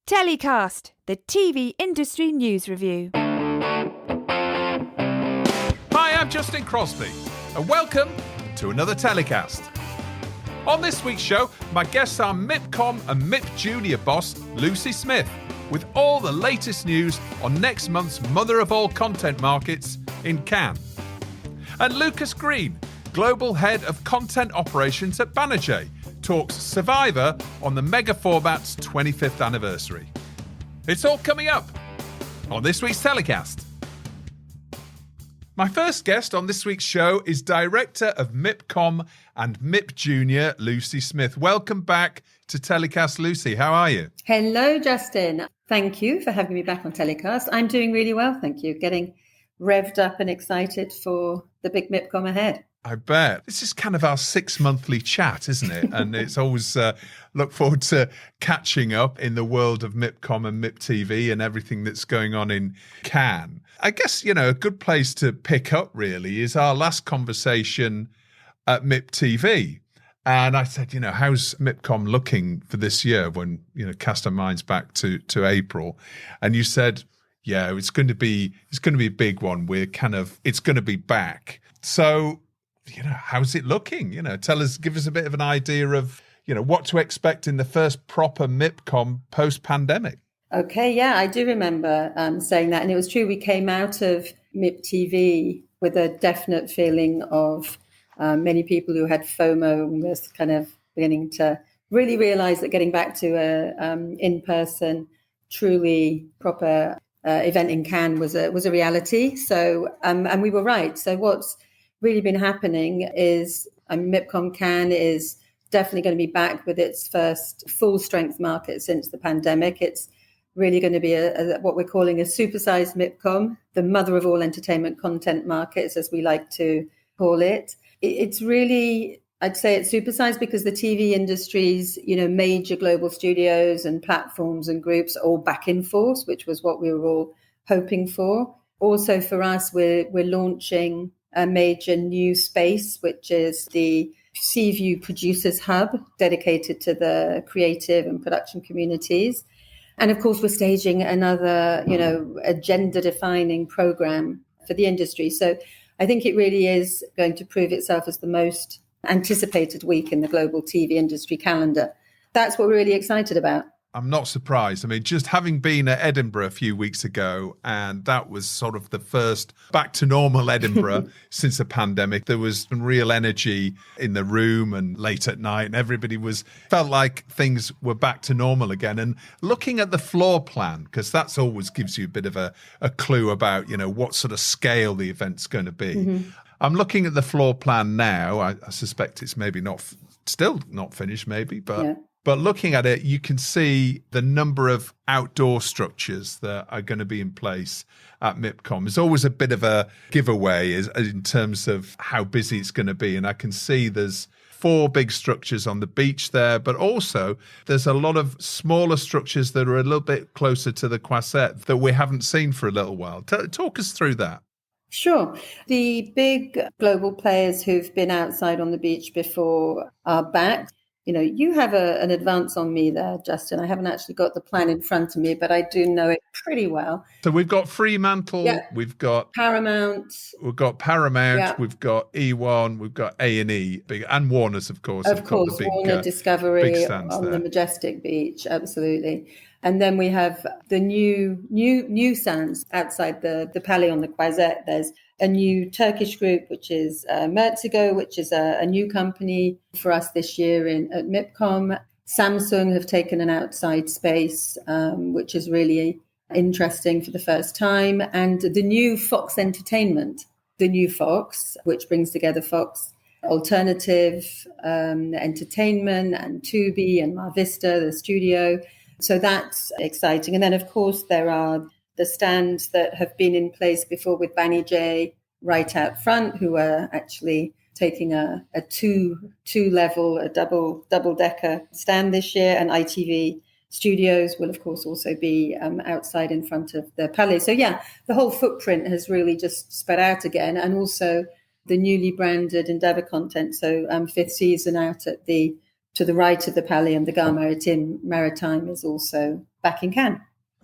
TellyCast, the TV industry news review. Hi, I'm Justin Crosby, and welcome to another TellyCast. On this week's show, my guests are MIPCOM and MIP Junior boss Lucy Smith, with all the latest news on next month's mother of all content markets in Cannes. And Lucas Green, global head of content operations at Banijay, talks Survivor on the mega format's 25th anniversary. It's all coming up on this week's TellyCast. My first guest on this week's show is Director of MIPCOM and MIP Junior, Lucy Smith. Welcome back to TellyCast, Lucy. How are you? Hello, Justin. Thank you for having me back on TellyCast. I'm doing really well, thank you. Getting revved up and excited for the big MIPCOM ahead. I bet. This is kind of our 6-monthly chat, isn't it? And it's always look forward to catching up in the world of MIPCOM and MIP TV and everything that's going on in Cannes. I guess, a good place to pick up really is our last conversation at MIP TV. And I said, how's MIPCOM looking for this year when, cast our minds back to April? And you said, yeah, it's going to be a big one. It's going to be back. So, how's it looking? Give us a bit of an idea of, what to expect in the first proper MIPCOM post-pandemic. Okay, yeah, I do remember saying that. And it was true, we came out of MIP TV with a definite feeling of many people who had FOMO and was kind of beginning to really realize that getting back to a in-person, truly proper event in Cannes was a reality. So, and we were right. So what's really been happening is MIPCOM Cannes is definitely going to be back with its first full strength market since the pandemic. It's really going to be what we're calling a supersized MIPCOM, the mother of all entertainment content markets, as we like to call it. It's really, I'd say it's supersized because the TV industry's, major global studios and platforms and groups are all back in force, which was what we were all hoping for. Also for us, we're launching a major new space, which is the Seaview Producers Hub, dedicated to the creative and production communities. And of course, we're staging another, agenda-defining program for the industry. So I think it really is going to prove itself as the most anticipated week in the global TV industry calendar. That's what we're really excited about. I'm not surprised. I mean, just having been at Edinburgh a few weeks ago, and that was sort of the first back to normal Edinburgh since the pandemic. There was some real energy in the room and late at night, and everybody felt like things were back to normal again. And looking at the floor plan, because that's always gives you a bit of a clue about, what sort of scale the event's going to be. Mm-hmm. I'm looking at the floor plan now. I suspect it's maybe still not finished, maybe, but... Yeah. But looking at it, you can see the number of outdoor structures that are going to be in place at MIPCOM. It's always a bit of a giveaway in terms of how busy it's going to be. And I can see there's 4 big structures on the beach there, but also there's a lot of smaller structures that are a little bit closer to the Croisette that we haven't seen for a little while. Talk us through that. Sure. The big global players who've been outside on the beach before are back. You have an advance on me there, Justin. I haven't actually got the plan in front of me, but I do know it pretty well. So we've got Fremantle, we've got Paramount, we've got we've got E1, we've got A&E, and Warner's, of course. Of course, Warner Discovery on there. The Majestic Beach, absolutely. And then we have the new sands outside the Palais on the Croisette. There's a new Turkish group, which is Merzigo, which is a new company for us this year at MIPCOM. Samsung have taken an outside space, which is really interesting for the first time. And the new Fox Entertainment, the new Fox, which brings together Fox Alternative Entertainment and Tubi and Mar Vista, the studio. So that's exciting. And then, of course, there are the stands that have been in place before with Banijay right out front, who are actually taking a two-level, a double-decker stand this year. And ITV Studios will, of course, also be outside in front of the Palais. So, yeah, the whole footprint has really just spread out again. And also the newly branded Endeavour content. So 5th season out to the right of the Palais, and the Gare Maritime is also back in Cannes.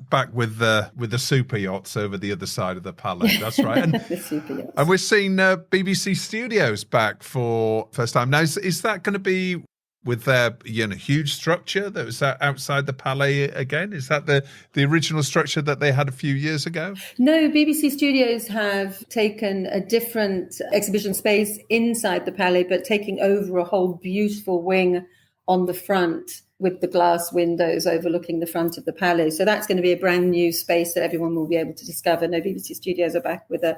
Back with the super yachts over the other side of the Palais. That's right. And, The super yachts. and we're seeing BBC Studios back for first time. Now, is that going to be with their huge structure that was outside the Palais again? Is that the original structure that they had a few years ago? No, BBC Studios have taken a different exhibition space inside the Palais, but taking over a whole beautiful wing on the front with the glass windows overlooking the front of the Palais. So that's going to be a brand new space that everyone will be able to discover. No, BBC Studios are back with a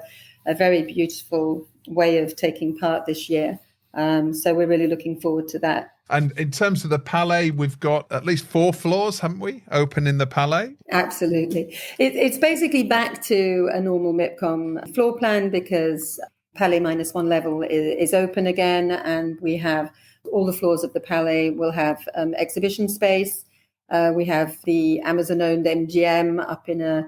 very beautiful way of taking part this year. So we're really looking forward to that. And in terms of the Palais, we've got at least 4 floors, haven't we, open in the Palais? Absolutely. It's basically back to a normal MIPCOM floor plan because Palais -1 level is open again, and we have all the floors of the Palais will have exhibition space. We have the Amazon-owned MGM up in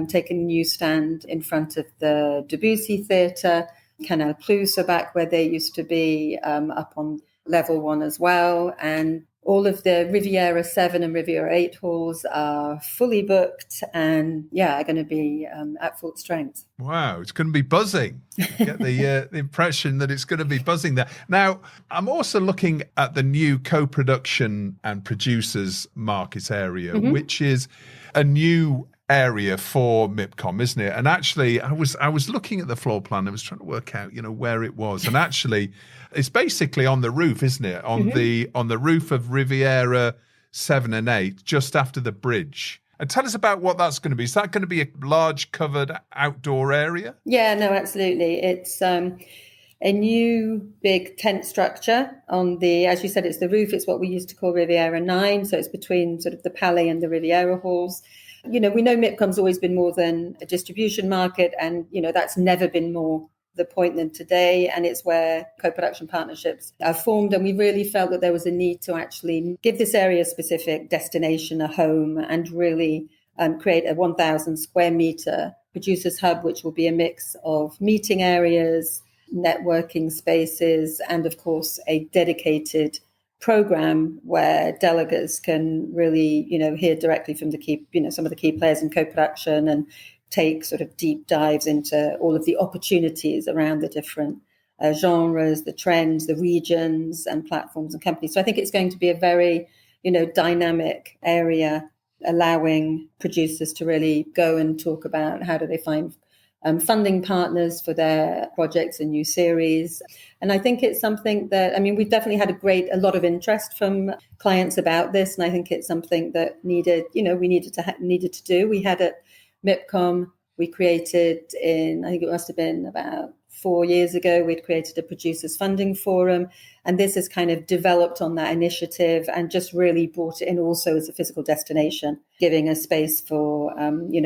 taking a new stand in front of the Debussy Theatre. Canal Plus are back where they used to be, up on level 1 as well. And all of the Riviera 7 and Riviera 8 halls are fully booked and, are going to be at full strength. Wow, it's going to be buzzing. I get the impression that it's going to be buzzing there. Now, I'm also looking at the new co-production and producers market area, which is a new area for MIPCOM, isn't it? And actually, I was looking at the floor plan. I was trying to work out, where it was. And actually, it's basically on the roof, isn't it? On the roof of Riviera 7 and 8, just after the bridge. And tell us about what that's going to be. Is that going to be a large covered outdoor area? Yeah, no, absolutely. It's a new big tent structure on as you said, it's the roof. It's what we used to call Riviera 9. So it's between sort of the Palais and the Riviera halls. We know MIPCOM's always been more than a distribution market, and, that's never been more the point than today. And it's where co-production partnerships are formed. And we really felt that there was a need to actually give this area-specific destination a home and really create a 1,000 square meter producers hub, which will be a mix of meeting areas, networking spaces, and of course, a dedicated program where delegates can really, hear directly from the key, some of the key players in co-production and take sort of deep dives into all of the opportunities around the different genres, the trends, the regions and platforms and companies. So I think it's going to be a very, dynamic area, allowing producers to really go and talk about how do they find funding partners for their projects and new series. And I think it's something that, we've definitely had a lot of interest from clients about this. And I think it's something that we needed to do. We had at MIPCOM, we created I think it must have been about 4 years ago, we'd created a producers funding forum. And this has kind of developed on that initiative and just really brought it in also as a physical destination, giving a space for,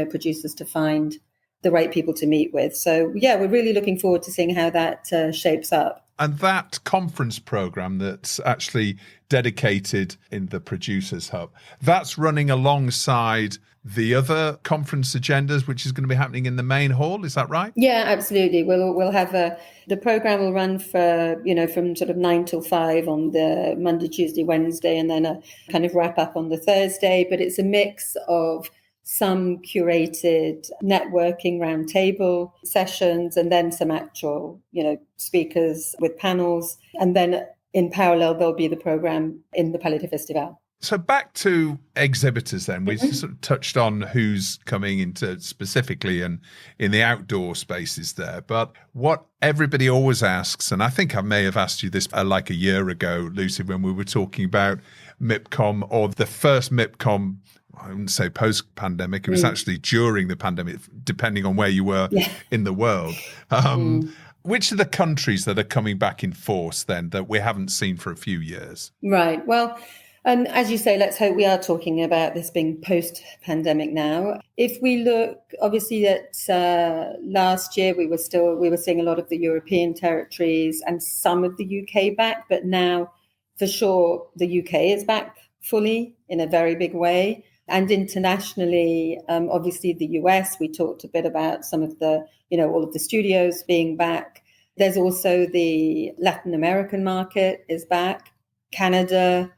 producers to find the right people to meet with. So, we're really looking forward to seeing how that shapes up. And that conference program that's actually dedicated in the Producers Hub, that's running alongside the other conference agendas, which is going to be happening in the main hall. Is that right? Yeah, absolutely. We'll have the program will run for, from sort of 9 till 5 on the Monday, Tuesday, Wednesday, and then a kind of wrap up on the Thursday. But it's a mix of some curated networking roundtable sessions and then some actual, speakers with panels. And then in parallel, there'll be the program in the Palais de Festival. So back to exhibitors then. We sort of touched on who's coming into specifically and in the outdoor spaces there. But what everybody always asks, and I think I may have asked you this like a year ago, Lucy, when we were talking about MIPCOM or the first MIPCOM, I wouldn't say post-pandemic, it was actually during the pandemic, depending on where you were in the world. Which are the countries that are coming back in force then that we haven't seen for a few years? Right. Well, and as you say, let's hope we are talking about this being post-pandemic now. If we look, obviously, at last year, we were seeing a lot of the European territories and some of the UK back, but now, for sure, the UK is back fully in a very big way. And internationally, obviously, the US, we talked a bit about some of the, all of the studios being back. There's also the Latin American market is back, Canada,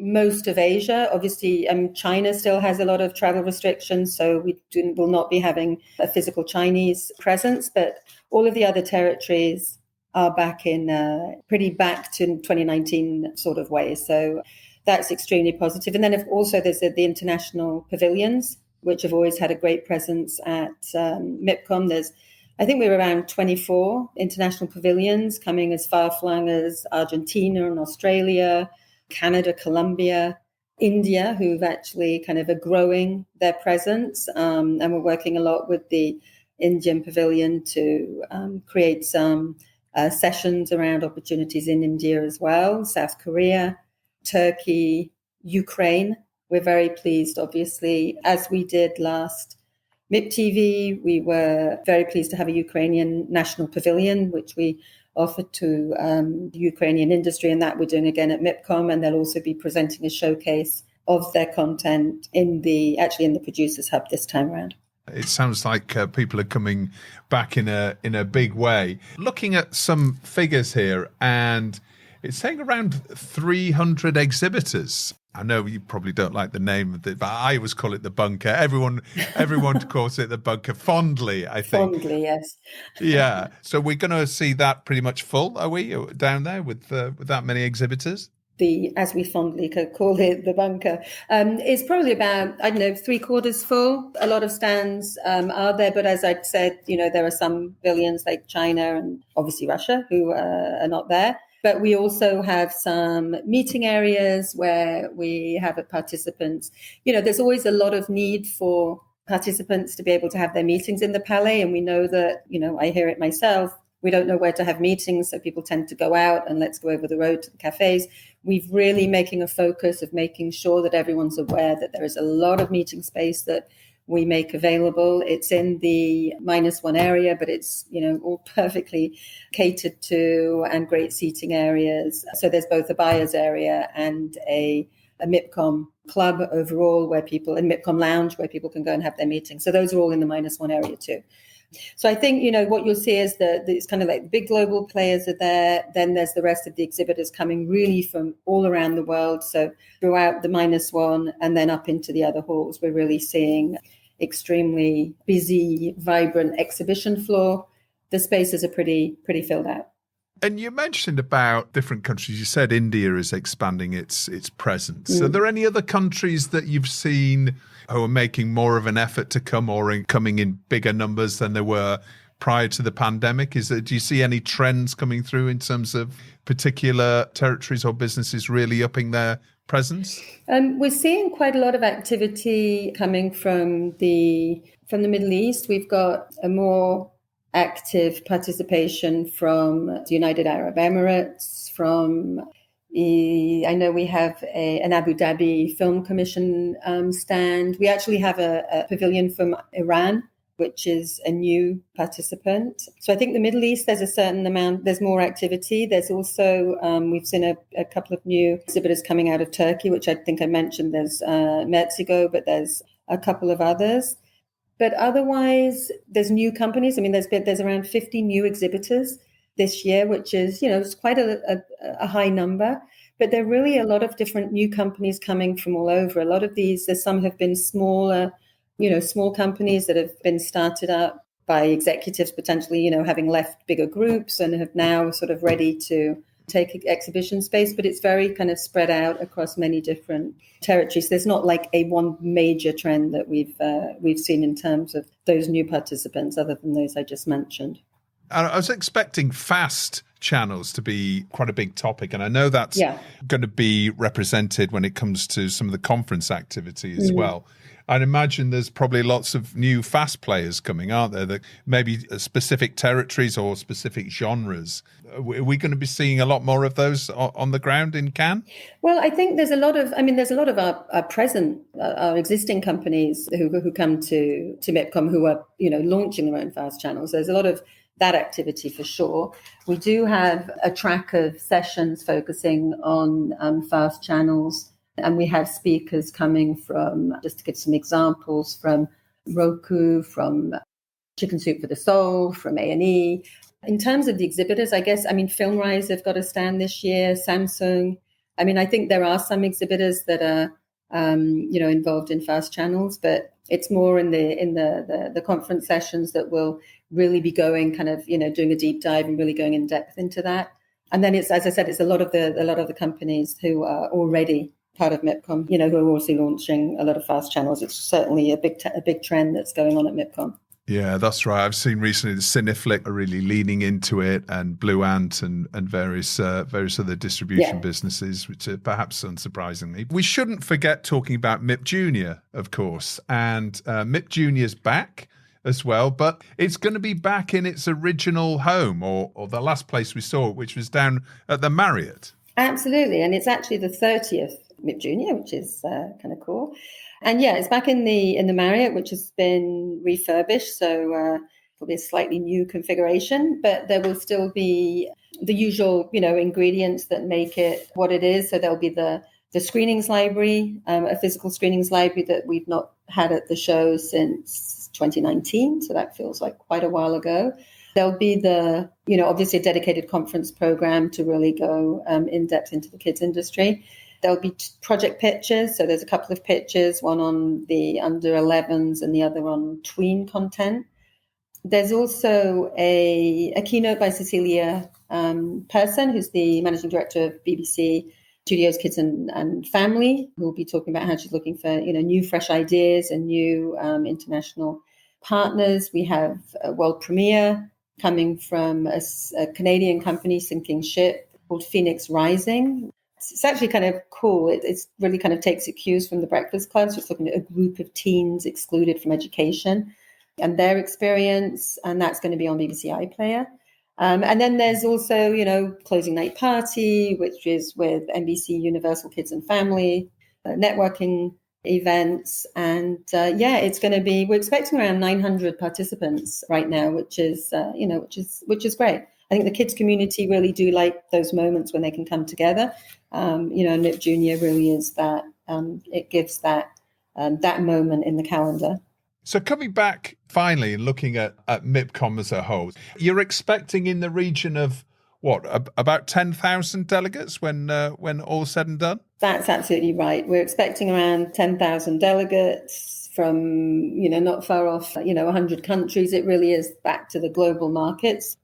most of Asia. Obviously, China still has a lot of travel restrictions, so will not be having a physical Chinese presence, but all of the other territories are back in pretty back to 2019 sort of way. So that's extremely positive. And then also there's the international pavilions, which have always had a great presence at MIPCOM. I think we're around 24 international pavilions coming as far-flung as Argentina and Australia, Canada, Colombia, India, who've actually kind of are growing their presence. And we're working a lot with the Indian pavilion to create some sessions around opportunities in India as well, South Korea, Turkey, Ukraine. We're very pleased, obviously, as we did last MIPTV. We were very pleased to have a Ukrainian national pavilion, which we offered to the Ukrainian industry, and that we're doing again at MIPCOM. And they'll also be presenting a showcase of their content in the Producers Hub this time around. It sounds like people are coming back in a big way. Looking at some figures here, and it's saying around 300 exhibitors. I know you probably don't like the name of it, but I always call it the bunker. Everyone calls it the bunker fondly, I think. Fondly, yes. Yeah. So we're going to see that pretty much full, are we, down there with that many exhibitors? As we fondly call it, the bunker, is probably about, 3/4 full. A lot of stands are there, but as I said, there are some pavilions like China and obviously Russia who are not there. But we also have some meeting areas where we have participants. There's always a lot of need for participants to be able to have their meetings in the Palais. And we know that, I hear it myself, we don't know where to have meetings. So people tend to go out and let's go over the road to the cafes. We've really making a focus of making sure that everyone's aware that there is a lot of meeting space that we make available. It's in the -1 area, but it's, all perfectly catered to and great seating areas. So there's both a buyer's area and a MIPCOM club overall and MIPCOM lounge where people can go and have their meetings. So those are all in the -1 area too. So I think, what you'll see is that it's kind of like big global players are there. Then there's the rest of the exhibitors coming really from all around the world. So throughout the -1 and then up into the other halls, we're really seeing extremely busy, vibrant exhibition floor. The spaces are pretty filled out. And you mentioned about different countries. You said India is expanding its presence. Are there any other countries that you've seen who are making more of an effort to come or coming in bigger numbers than there were prior to the pandemic? Do you see any trends coming through in terms of particular territories or businesses really upping their presence? We're seeing quite a lot of activity coming from the Middle East. We've got a more active participation from the United Arab Emirates, I know we have an Abu Dhabi Film Commission stand. We actually have a pavilion from Iran, which is a new participant. So I think the Middle East, there's a certain amount, there's more activity. There's also, we've seen a couple of new exhibitors coming out of Turkey, which I think I mentioned. There's MIPCOM, but there's a couple of others. But otherwise, there's new companies. There's around 50 new exhibitors this year, which is, it's quite a high number. But there are really a lot of different new companies coming from all over. A lot of these, some have been smaller, small companies that have been started up by executives potentially, having left bigger groups and have now sort of ready to take exhibition space. But it's very kind of spread out across many different territories. There's not like a one major trend that we've seen in terms of those new participants, other than those I just mentioned. I was expecting fast channels to be quite a big topic, and I know that's going to be represented when it comes to some of the conference activity as well. I'd imagine there's probably lots of new fast players coming, aren't there? That maybe specific territories or specific genres. Are we going to be seeing a lot more of those on the ground in Cannes? Well, I think there's a lot of our existing companies who come to MIPCOM who are, launching their own fast channels. There's a lot of that activity for sure. We do have a track of sessions focusing on fast channels, and we have speakers coming from, just to give some examples, from Roku, from Chicken Soup for the Soul, from A&E. In terms of the exhibitors, I guess, FilmRise have got a stand this year, Samsung, I mean, I think there are some exhibitors that are, involved in fast channels, but it's more in the conference sessions that will really be going kind of, doing a deep dive and really going in depth into that. And then it's, as I said, it's a lot of the companies who are already part of MIPCOM, who are also launching a lot of fast channels. It's certainly a big trend that's going on at MIPCOM. Yeah, that's right. I've seen recently the Cineflix are really leaning into it, and Blue Ant and various other distribution businesses, which are perhaps unsurprisingly. We shouldn't forget talking about MIP Junior, of course, and MIP Junior's back as well, but it's going to be back in its original home, or the last place we saw it, which was down at the Marriott. Absolutely, and it's actually the 30th MIP Junior, which is kind of cool. And it's back in the Marriott, which has been refurbished, so probably a slightly new configuration, but there will still be the usual, ingredients that make it what it is. So there'll be the screenings library, a physical screenings library that we've not had at the show since 2019, so that feels like quite a while ago. There'll be obviously a dedicated conference program to really go in depth into the kids industry. There'll be project pitches. So there's a couple of pitches, one on the under 11s and the other on tween content. There's also a keynote by Cecilia Persson, who's the managing director of BBC Studios Kids and Family, who will be talking about how she's looking for new fresh ideas and new international partners. We have a world premiere coming from a Canadian company sinking ship called Phoenix Rising. It's actually kind of cool. It's really kind of takes its cues from the Breakfast Club. So it's looking at a group of teens excluded from education and their experience. And that's going to be on BBC iPlayer. And then there's also, Closing Night Party, which is with NBC Universal Kids and Family, networking events. And it's going to be, we're expecting around 900 participants right now, which is great. I think the kids community really do like those moments when they can come together. MIP Junior really is that. It gives that moment in the calendar. So coming back finally and looking at MIPCOM as a whole, you're expecting in the region of what, about 10,000 delegates when all's said and done? That's absolutely right. We're expecting around 10,000 delegates from not far off 100 countries. It really is back to the global markets.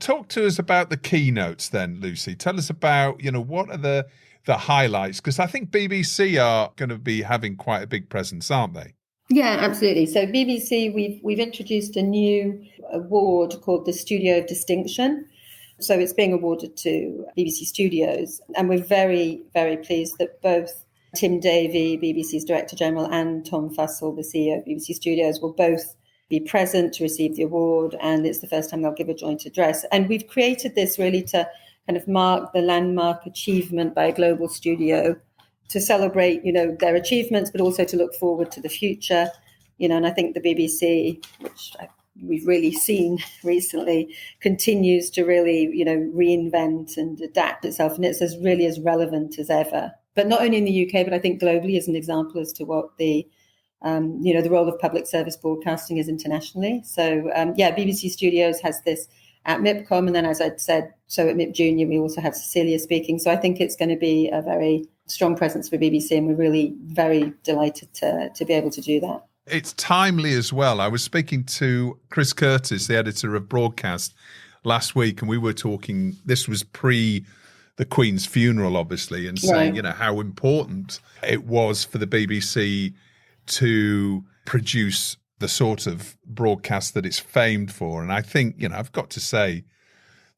Talk to us about the keynotes then, Lucy. Tell us about, what are the highlights? Because I think BBC are going to be having quite a big presence, aren't they? Yeah, absolutely. So BBC, we've introduced a new award called the Studio of Distinction. So it's being awarded to BBC Studios. And we're very, very pleased that both Tim Davie, BBC's Director General, and Tom Fussell, the CEO of BBC Studios, will both be present to receive the award, and it's the first time they'll give a joint address. And we've created this really to kind of mark the landmark achievement by a global studio, to celebrate, their achievements, but also to look forward to the future. And I think the BBC, which we've really seen recently, continues to really, reinvent and adapt itself, and it's really as relevant as ever. But not only in the UK, but I think globally as an example as to what the role of public service broadcasting is internationally. So, BBC Studios has this at MIPCOM. And then, as I'd said, so at MIP Junior, we also have Cecilia speaking. So I think it's going to be a very strong presence for BBC. And we're really very delighted to be able to do that. It's timely as well. I was speaking to Chris Curtis, the editor of Broadcast, last week, and we were talking, this was pre the Queen's funeral, obviously, and saying, how important it was for the BBC to produce the sort of broadcast that it's famed for. And I think, I've got to say,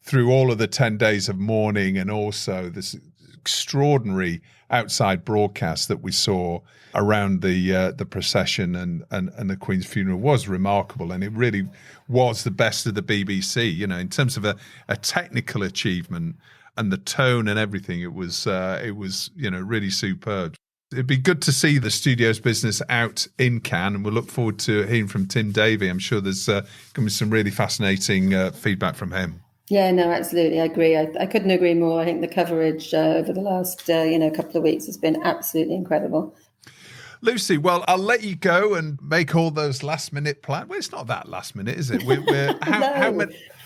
through all of the 10 days of mourning and also this extraordinary outside broadcast that we saw around the procession and the Queen's funeral was remarkable. And it really was the best of the BBC, in terms of a technical achievement and the tone and everything. It was really superb. It'd be good to see the studios business out in Cannes, and we'll look forward to hearing from Tim Davie. I'm sure there's going to be some really fascinating feedback from him. Yeah, no, absolutely. I agree. I couldn't agree more. I think the coverage over the last couple of weeks has been absolutely incredible. Lucy, well, I'll let you go and make all those last-minute plans. Well, it's not that last minute, is it?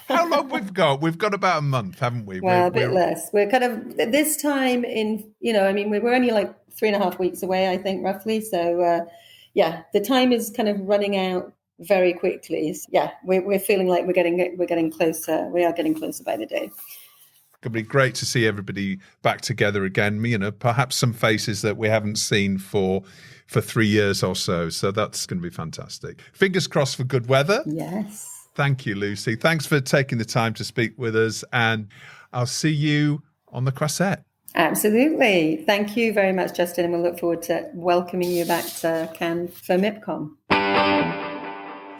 How long we've got? We've got about a month, haven't we? Well, a bit less. We're kind of this time in, we're only like 3.5 weeks away, I think, roughly. So, the time is kind of running out very quickly. So, we're feeling like we're getting closer. We are getting closer by the day. It'll be great to see everybody back together again. Perhaps some faces that we haven't seen for 3 years or so. So that's going to be fantastic. Fingers crossed for good weather. Yes. Thank you, Lucy. Thanks for taking the time to speak with us. And I'll see you on the Croisette. Absolutely. Thank you very much, Justin. And we'll look forward to welcoming you back to Cannes for MIPCOM.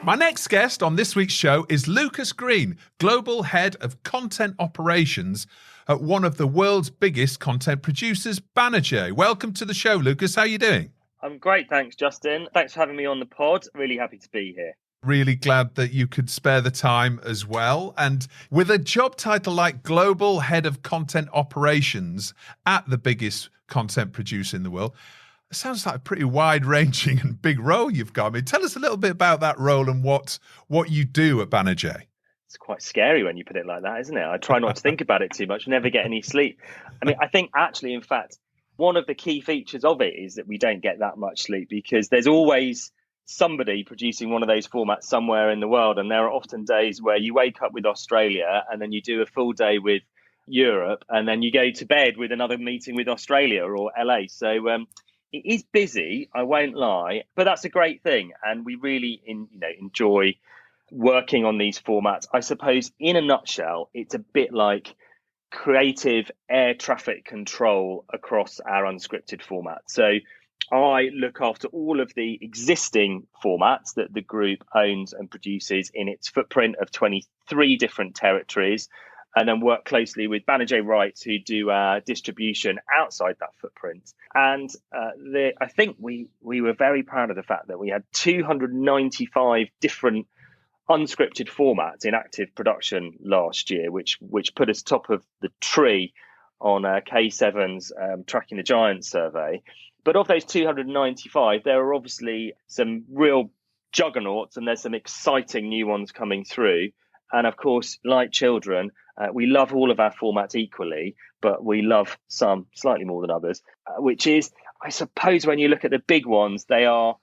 My next guest on this week's show is Lucas Green, Global Head of Content Operations at one of the world's biggest content producers, Banijay. Welcome to the show, Lucas. How are you doing? I'm great, thanks, Justin. Thanks for having me on the pod. Really happy to be here. Really glad that you could spare the time as well. And with a job title like Global Head of Content Operations at the biggest content producer in the world, it sounds like a pretty wide-ranging and big role you've got. I mean, tell us a little bit about that role and what you do at Banijay. It's quite scary when you put it like that, isn't it? I try not to think about it too much, never get any sleep. I mean, I think actually, in fact, one of the key features of it is that we don't get that much sleep because there's always somebody producing one of those formats somewhere in the world. And there are often days where you wake up with Australia and then you do a full day with Europe and then you go to bed with another meeting with Australia or LA. So, it is busy, I won't lie, but that's a great thing. And we really enjoy working on these formats. I suppose in a nutshell, it's a bit like creative air traffic control across our unscripted format. So I look after all of the existing formats that the group owns and produces in its footprint of 23 different territories, and then work closely with Banijay Rights, who do distribution outside that footprint. And I think we were very proud of the fact that we had 295 different unscripted formats in active production last year, which put us top of the tree on K7's Tracking the Giants survey. But of those 295, there are obviously some real juggernauts and there's some exciting new ones coming through. And of course, like children, we love all of our formats equally, but we love some slightly more than others, which is, I suppose, when you look at the big ones, they are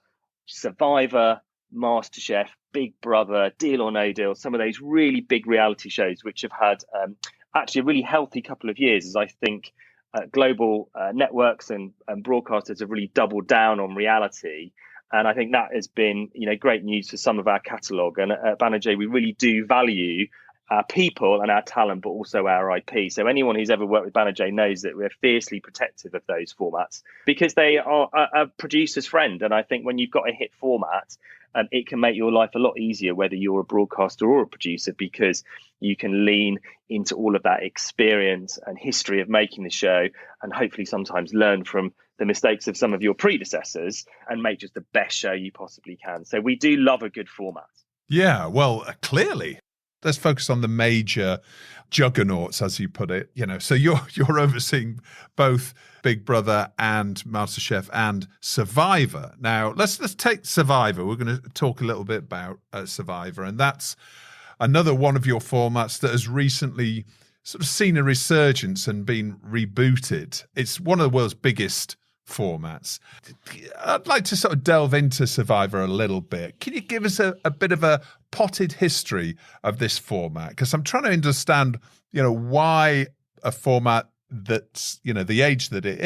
Survivor, MasterChef, Big Brother, Deal or No Deal, some of those really big reality shows, which have had actually a really healthy couple of years, as I think global networks and broadcasters have really doubled down on reality. And I think that has been, great news for some of our catalogue. And at Banijay, we really do value our people and our talent, but also our IP. So anyone who's ever worked with Banijay knows that we're fiercely protective of those formats because they are a producer's friend. And I think when you've got a hit format, it can make your life a lot easier, whether you're a broadcaster or a producer, because you can lean into all of that experience and history of making the show and hopefully sometimes learn from the mistakes of some of your predecessors and make just the best show you possibly can. So we do love a good format. Yeah, well, clearly. Let's focus on the major juggernauts, as you put it. So you're overseeing both Big Brother and MasterChef and Survivor. Now, let's take Survivor. We're going to talk a little bit about Survivor, and that's another one of your formats that has recently sort of seen a resurgence and been rebooted. It's one of the world's biggest formats. I'd like to sort of delve into Survivor a little bit. Can you give us a bit of a potted history of this format? Because I'm trying to understand, why a format that's, the age that it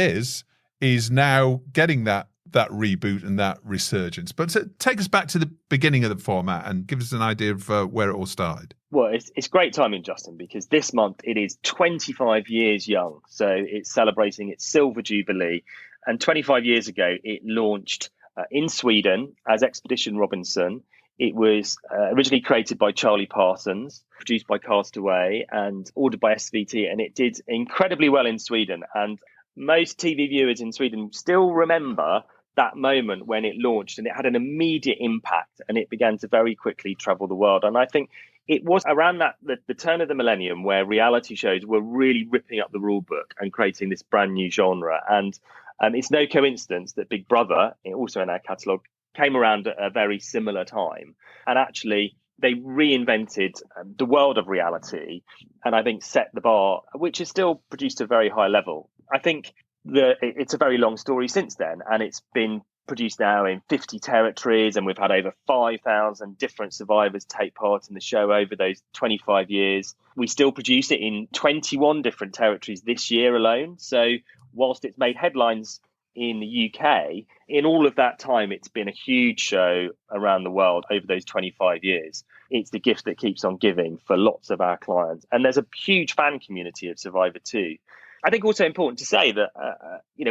is now getting that reboot and that resurgence. But take us back to the beginning of the format and give us an idea of where it all started. Well, it's great timing, Justin, because this month it is 25 years young. So it's celebrating its silver jubilee. And 25 years ago, it launched in Sweden as Expedition Robinson. It was originally created by Charlie Parsons, produced by Castaway and ordered by SVT. And it did incredibly well in Sweden. And most TV viewers in Sweden still remember that moment when it launched, and it had an immediate impact and it began to very quickly travel the world. And I think it was around the turn of the millennium where reality shows were really ripping up the rule book and creating this brand new genre. And It's no coincidence that Big Brother, also in our catalogue, came around at a very similar time. And actually, they reinvented the world of reality, and I think set the bar, which is still produced at a very high level. I think it's a very long story since then, and it's been produced now in 50 territories, and we've had over 5,000 different survivors take part in the show over those 25 years. We still produce it in 21 different territories this year alone. So whilst it's made headlines in the UK, in all of that time, it's been a huge show around the world over those 25 years. It's the gift that keeps on giving for lots of our clients. And there's a huge fan community of Survivor 2. I think also important to say that,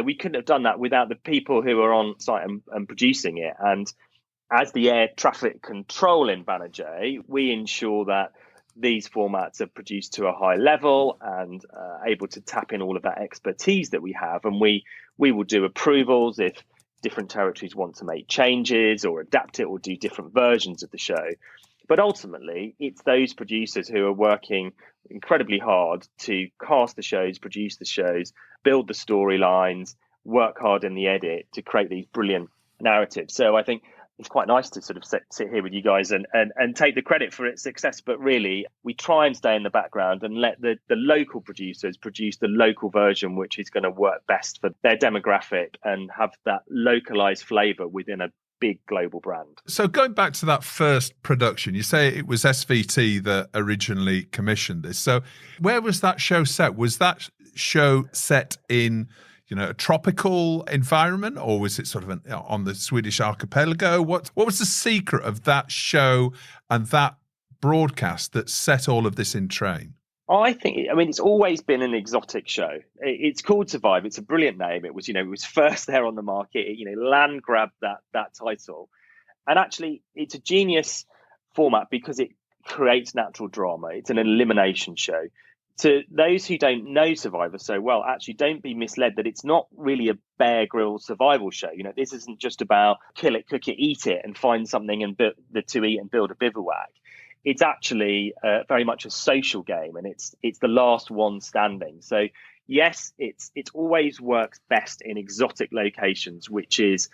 we couldn't have done that without the people who are on site and producing it. And as the air traffic control in Banijay, we ensure that these formats are produced to a high level and able to tap in all of that expertise that we have. And we will do approvals if different territories want to make changes or adapt it or do different versions of the show. But ultimately, it's those producers who are working incredibly hard to cast the shows, produce the shows, build the storylines, work hard in the edit to create these brilliant narratives. So I think it's quite nice to sort of sit here with you guys and take the credit for its success. But really, we try and stay in the background and let the local producers produce the local version, which is going to work best for their demographic and have that localized flavor within a big global brand. So going back to that first production, you say it was SVT that originally commissioned this. So where was that show set? Was that show set in, a tropical environment, or was it sort of on the Swedish archipelago? What was the secret of that show and that broadcast that set all of this in train? I think, it's always been an exotic show. It's called Survive. It's a brilliant name. It was first there on the market. Land grabbed that title. And actually, it's a genius format because it creates natural drama. It's an elimination show. To those who don't know Survivor so well, actually don't be misled that it's not really a Bear Grylls survival show. This isn't just about kill it, cook it, eat it, and find something and to eat and build a bivouac. It's actually very much a social game, and it's the last one standing. So yes, it always works best in exotic locations, which is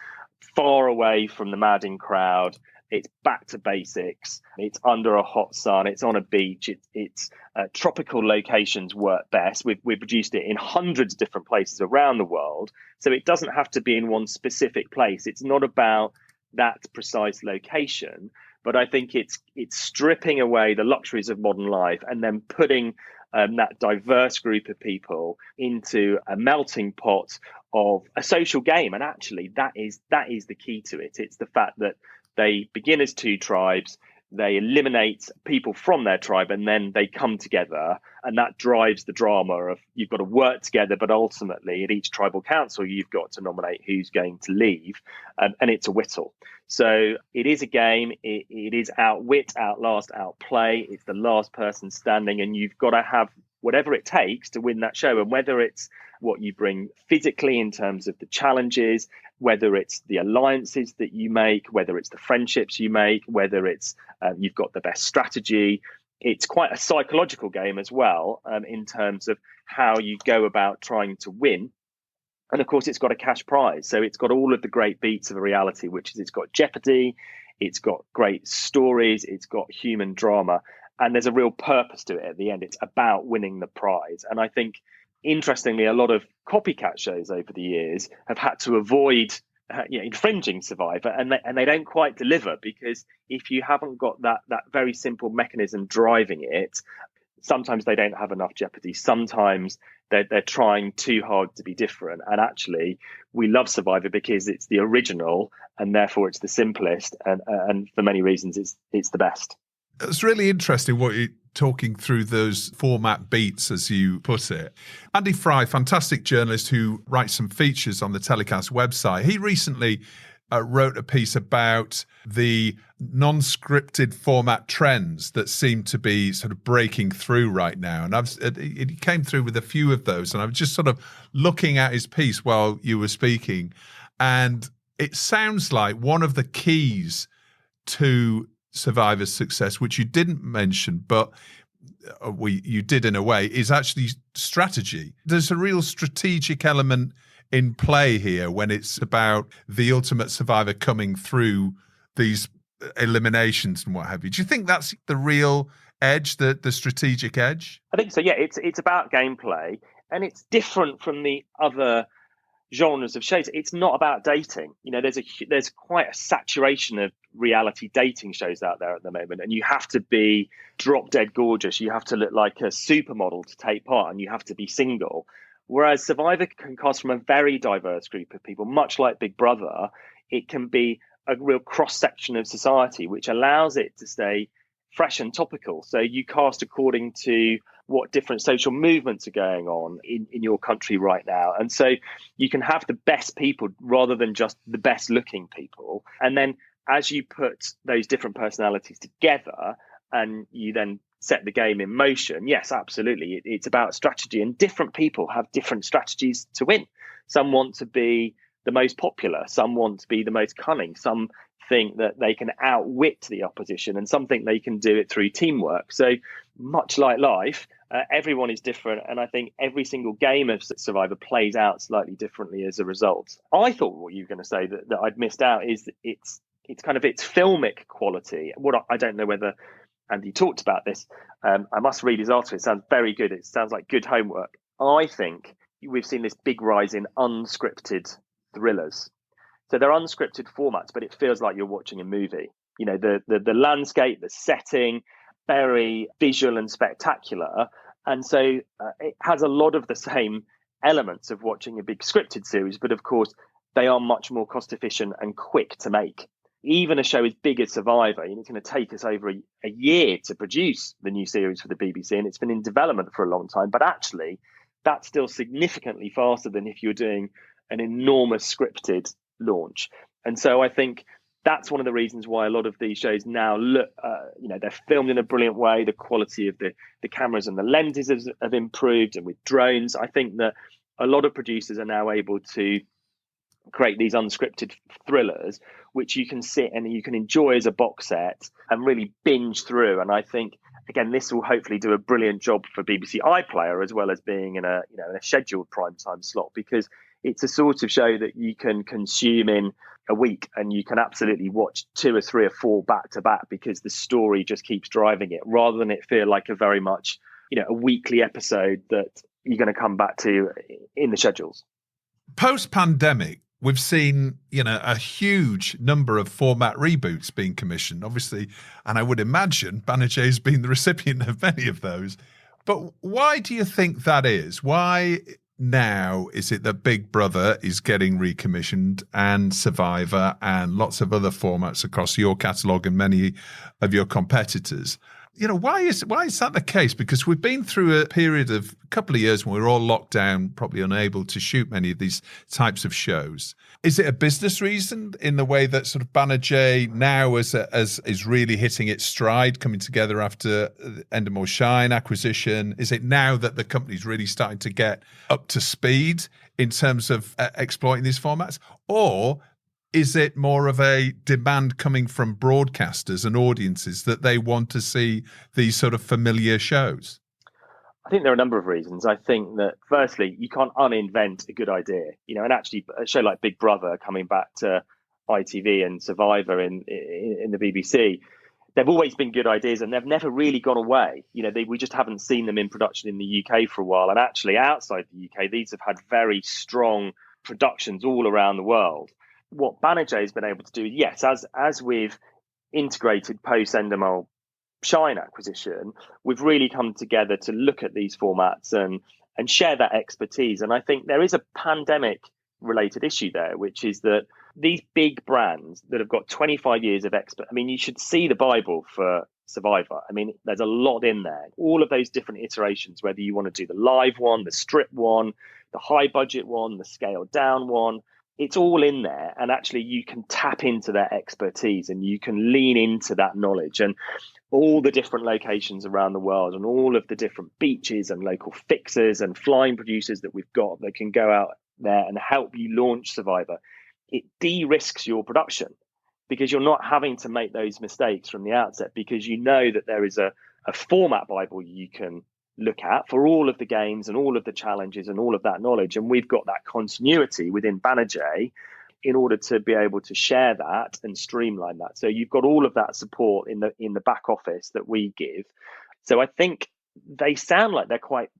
far away from the madding crowd. It's back to basics. It's under a hot sun. It's on a beach. It's tropical locations work best. We've produced it in hundreds of different places around the world, so it doesn't have to be in one specific place. It's not about that precise location. But I think it's stripping away the luxuries of modern life and then putting that diverse group of people into a melting pot of a social game. And actually, that is the key to it. It's the fact that they begin as two tribes, they eliminate people from their tribe, and then they come together. And that drives the drama of you've got to work together, but ultimately at each tribal council, you've got to nominate who's going to leave. And it's a whittle. So it is a game. It is outwit, outlast, outplay. It's the last person standing, and you've got to have whatever it takes to win that show. And whether it's what you bring physically in terms of the challenges, whether it's the alliances that you make, whether it's the friendships you make, whether it's you've got the best strategy. It's quite a psychological game as well in terms of how you go about trying to win. And of course, it's got a cash prize. So it's got all of the great beats of a reality, which is it's got jeopardy, it's got great stories, it's got human drama, and there's a real purpose to it at the end. It's about winning the prize. And I think, interestingly, a lot of copycat shows over the years have had to avoid infringing Survivor, and they don't quite deliver, because if you haven't got that very simple mechanism driving it, sometimes they don't have enough jeopardy. Sometimes they're trying too hard to be different. And actually, we love Survivor because it's the original, and therefore it's the simplest, and for many reasons it's the best. It's really interesting what you're talking through, those format beats, as you put it. Andy Fry, fantastic journalist who writes some features on the TellyCast website. He recently wrote a piece about the non-scripted format trends that seem to be sort of breaking through right now. And it came through with a few of those. And I was just sort of looking at his piece while you were speaking. And it sounds like one of the keys to Survivor's success, which you didn't mention, but you did in a way, is actually strategy. There's a real strategic element in play here when it's about the ultimate survivor coming through these eliminations and what have you? Do you think that's the real edge, the strategic edge? I think so. Yeah, it's about gameplay, and it's different from the other genres of shows. It's not about dating. There's quite a saturation of reality dating shows out there at the moment, and you have to be drop dead gorgeous. You have to look like a supermodel to take part, and you have to be single. Whereas Survivor can cast from a very diverse group of people, much like Big Brother. It can be a real cross section of society, which allows it to stay fresh and topical. So you cast according to what different social movements are going on in your country right now. And so you can have the best people rather than just the best looking people. And then as you put those different personalities together and you then set the game in motion, yes, absolutely. It's about strategy, and different people have different strategies to win. Some want to be the most popular, some want to be the most cunning, some think that they can outwit the opposition, and some think they can do it through teamwork. So much like life, everyone is different, and I think every single game of Survivor plays out slightly differently as a result. I thought what you were going to say that I'd missed out is that it's kind of its filmic quality. I don't know whether Andy talked about this. I must read his article. It sounds very good. It sounds like good homework. I think we've seen this big rise in unscripted thrillers. So they're unscripted formats, but it feels like you're watching a movie. The landscape, the setting, very visual and spectacular. And so it has a lot of the same elements of watching a big scripted series, but of course, they are much more cost efficient and quick to make. Even a show as big as Survivor, it's going to take us over a year to produce the new series for the BBC, and it's been in development for a long time. But actually, that's still significantly faster than if you're doing an enormous scripted launch. And so I think that's one of the reasons why a lot of these shows now look, they're filmed in a brilliant way. The quality of the cameras and the lenses have improved, and with drones, I think that a lot of producers are now able to create these unscripted thrillers, which you can sit and you can enjoy as a box set and really binge through. And I think, again, this will hopefully do a brilliant job for BBC iPlayer, as well as being in a scheduled primetime slot, because it's a sort of show that you can consume in a week, and you can absolutely watch 2 or 3 or 4 back to back, because the story just keeps driving it, rather than it feel like a very much, a weekly episode that you're going to come back to in the schedules. Post-pandemic, we've seen, a huge number of format reboots being commissioned, obviously, and I would imagine Banijay has been the recipient of many of those. But why do you think that is? Why now is it that Big Brother is getting recommissioned, and Survivor and lots of other formats across your catalogue and many of your competitors? Why is that the case? Because we've been through a period of a couple of years when we were all locked down, probably unable to shoot many of these types of shows. Is it a business reason in the way that sort of Banijay now is really hitting its stride, coming together after Endemol Shine acquisition? Is it now that the company's really starting to get up to speed in terms of exploiting these formats? Or is it more of a demand coming from broadcasters and audiences that they want to see these sort of familiar shows? I think there are a number of reasons. I think that, firstly, you can't uninvent a good idea. And actually a show like Big Brother coming back to ITV and Survivor in the BBC, they've always been good ideas, and they've never really gone away. We just haven't seen them in production in the UK for a while. And actually outside the UK, these have had very strong productions all around the world. What Banijay has been able to do, yes, as we've integrated post-Endemol Shine acquisition, we've really come together to look at these formats and share that expertise. And I think there is a pandemic-related issue there, which is that these big brands that have got 25 years of you should see the Bible for Survivor. There's a lot in there. All of those different iterations, whether you want to do the live one, the strip one, the high-budget one, the scaled-down one, it's all in there, and actually you can tap into that expertise and you can lean into that knowledge, and all the different locations around the world and all of the different beaches and local fixers and flying producers that we've got that can go out there and help you launch Survivor. It de-risks your production, because you're not having to make those mistakes from the outset, because you know that there is a format Bible you can look at for all of the games and all of the challenges and all of that knowledge. And we've got that continuity within Banijay in order to be able to share that and streamline that. So you've got all of that support in the back office that we give. So I think they sound like they're quite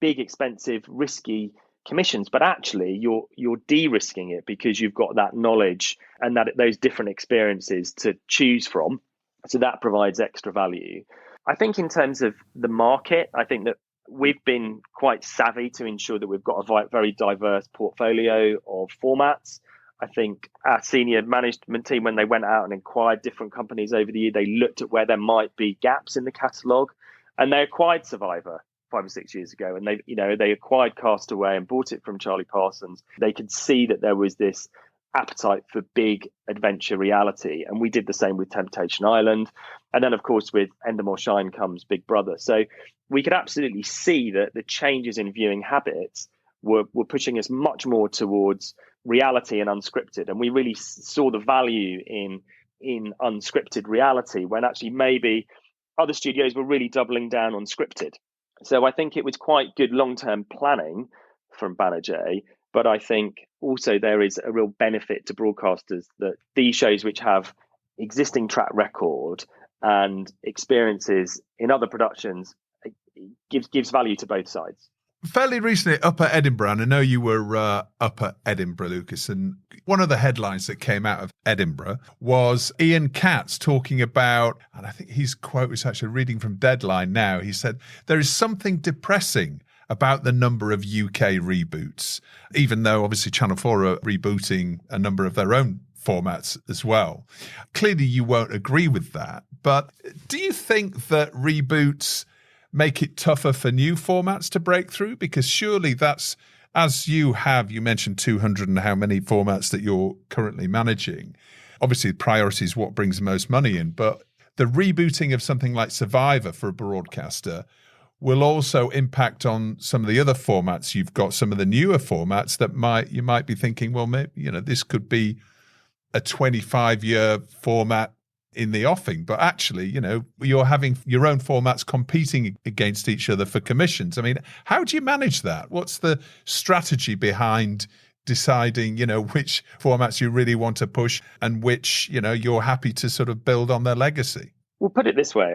big, expensive, risky commissions, but actually you're de-risking it because you've got that knowledge and that those different experiences to choose from. So that provides extra value. I think in terms of the market, I think that we've been quite savvy to ensure that we've got a very diverse portfolio of formats. I think our senior management team, when they went out and acquired different companies over the year, they looked at where there might be gaps in the catalogue, and they acquired Survivor 5 or 6 years ago, and they acquired Castaway and bought it from Charlie Parsons. They could see that there was this appetite for big adventure reality, and we did the same with Temptation Island, and then of course with Endemol Shine comes Big Brother. So we could absolutely see that the changes in viewing habits were pushing us much more towards reality and unscripted, and we really saw the value in unscripted reality when actually maybe other studios were really doubling down on scripted. So I think it was quite good long-term planning from Banijay, but I think also there is a real benefit to broadcasters that these shows which have existing track record and experiences in other productions gives value to both sides. Fairly recently up at Edinburgh, and I know you were up at Edinburgh, Lucas, and one of the headlines that came out of Edinburgh was Ian Katz talking about, and I think his quote was actually reading from Deadline now, he said, there is something depressing about the number of UK reboots, even though obviously Channel 4 are rebooting a number of their own formats as well. Clearly you won't agree with that, but do you think that reboots make it tougher for new formats to break through? Because surely that's, as you mentioned 200 and how many formats that you're currently managing. Obviously, the priority is what brings the most money in, but the rebooting of something like Survivor for a broadcaster will also impact on some of the other formats. You've got some of the newer formats that you might be thinking, well, maybe, this could be a 25-year format in the offing, but actually, you're having your own formats competing against each other for commissions. I mean, how do you manage that? What's the strategy behind deciding, which formats you really want to push and which, you're happy to sort of build on their legacy? We'll put it this way.